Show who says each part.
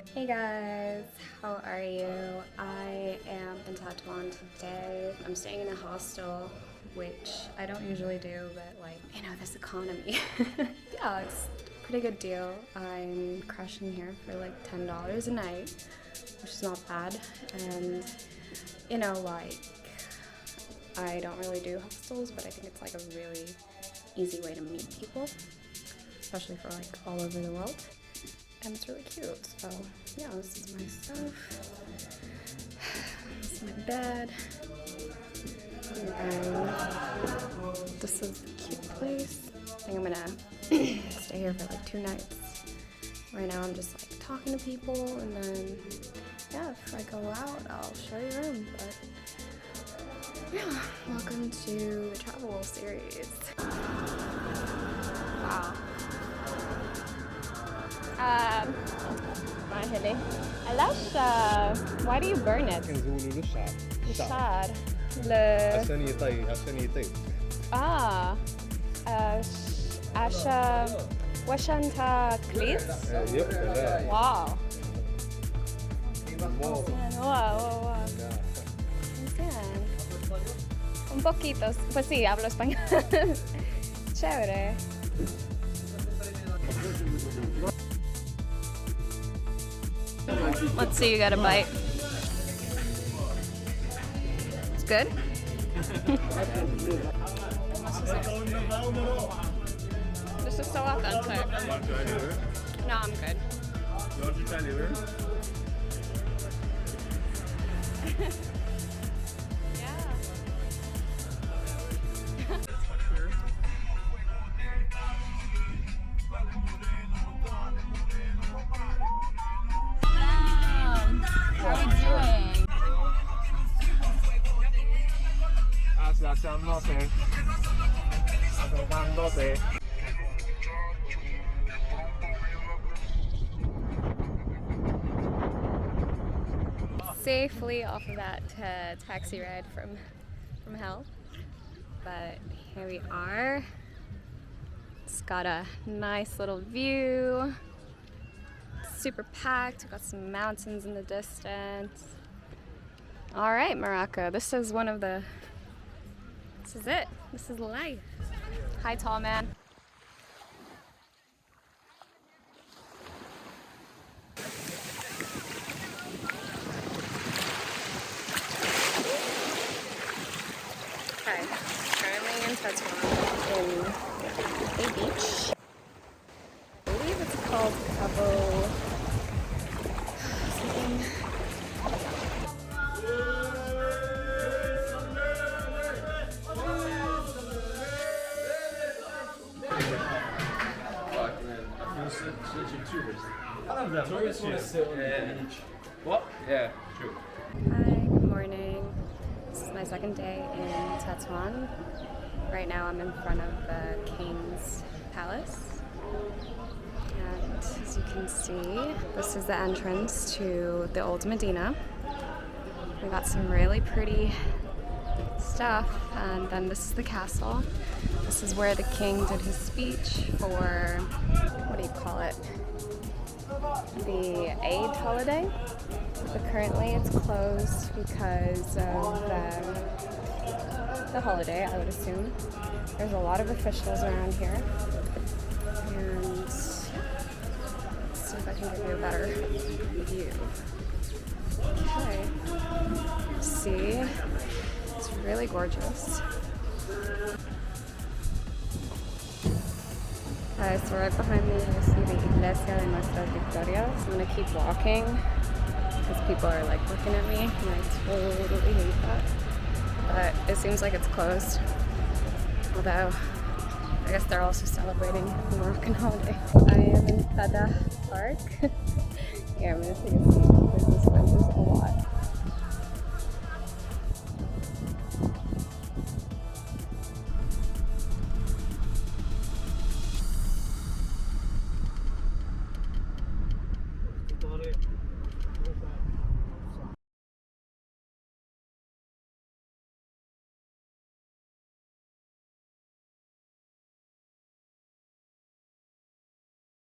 Speaker 1: Hey guys, how are you? I am in Tetouan today. I'm staying in a hostel, which I don't usually do, but like, you know, this economy. Yeah, it's a pretty good deal. I'm crashing here for like $10 a night, which is not bad. And, you know, like, I don't really do hostels, but I think it's like a really easy way to meet people, especially for like all over the world. And it's really cute. So yeah, this is my stuff. This is my bed. And this is the cute place. I think I'm gonna stay here for like 2 nights. Right now I'm just like talking to people, and then yeah, if I go out, I'll show you around. But yeah, welcome to the travel series. Wow. مرحبا. علاش why do you burn it؟
Speaker 2: كنزولوا له الشعر.
Speaker 1: الشعر
Speaker 2: عشان يطيب.
Speaker 1: واش انت كليت؟
Speaker 2: يب لا.
Speaker 1: واو. واو. مزيان. Un poquito, pues sí, hablo español. Chévere. Let's see, you got a bite. It's good? This is so authentic. No, I'm good.
Speaker 2: You want to try liver?
Speaker 1: Safely off of that taxi ride from hell, but here we are. It's got a nice little view. Super packed. We've got some mountains in the distance. All right, Morocco. This is one of the. This is it. This is life. Hi, tall man. Okay, currently in Tetouan in a beach. I believe it's called Cabo something.
Speaker 2: Tourists want to sit on the beach. What? Yeah, true.
Speaker 1: Hi, good morning. This is my second day in Tetouan. Right now I'm in front of the King's Palace. And as you can see, this is the entrance to the old Medina. We got some really pretty stuff, and then this is the castle. This is where the king did his speech for, what do you call it? The Eid holiday. But currently it's closed because of the holiday, I would assume. There's a lot of officials around here. And let's see if I can give you a better view. Okay. See? It's really gorgeous. So right behind me you see the Iglesia de Nuestra Victoria. So I'm going to keep walking because people are like looking at me, and I totally hate that. But it seems like it's closed. Although, I guess they're also celebrating the Moroccan holiday. I am in Feddan Park. Yeah, I'm going to take a seat because this wind is a lot.